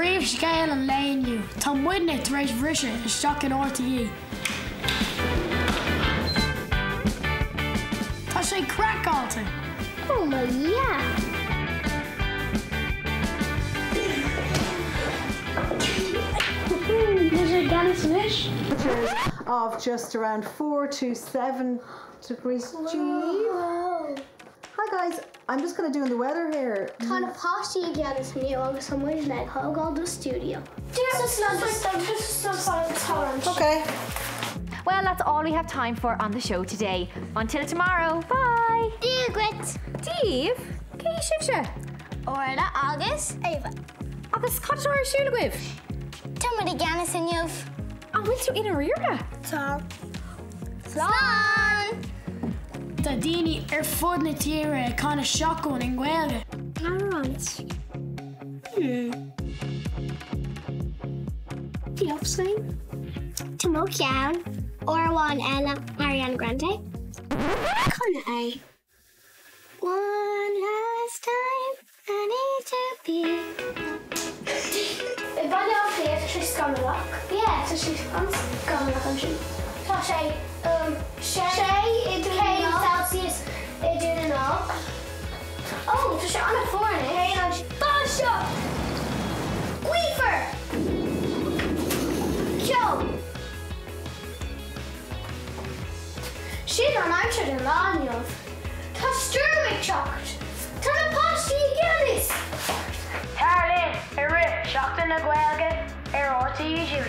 Bríomh scéal an léinniú. Tá muidne tar éis bhrise isteach in RTÉ. Tá sé crackálta. Oh my yeah. Of just around 4 to 7 degrees G. Whoa. Hi guys, I'm just going to do the weather here. Tána páistí again is new agus an muid le thugál do studio. Okay. Well, that's all we have time for on the show today. Until tomorrow, bye! Dígrit. Dave, cé sibse? Orla agus Ava. Agus catar siúla gwibh? Támuid ganas inniuh. A bhfuil tú ina riorga? Tá. Slán! Tá daoine ar fud na tíre cána seacún in Gaeilge. Arrant. Diolfswein. Timo ceann. Orháin Ella Ariana Grande. Conna é. One last time I need to be. If I don't feel it, she's gonna lock. Yeah, so she's gonna lock. Tá sé Celsius idir an á. Oh, tá sé anna fórna. Báisio! Gweaver! Joe! Siad an aimsir an láinneamh. Tá stúrmaigh teacht. Tá na páistí geanis. Tarlin, ar rith seachtain na Gaeilge ar RTÉjr.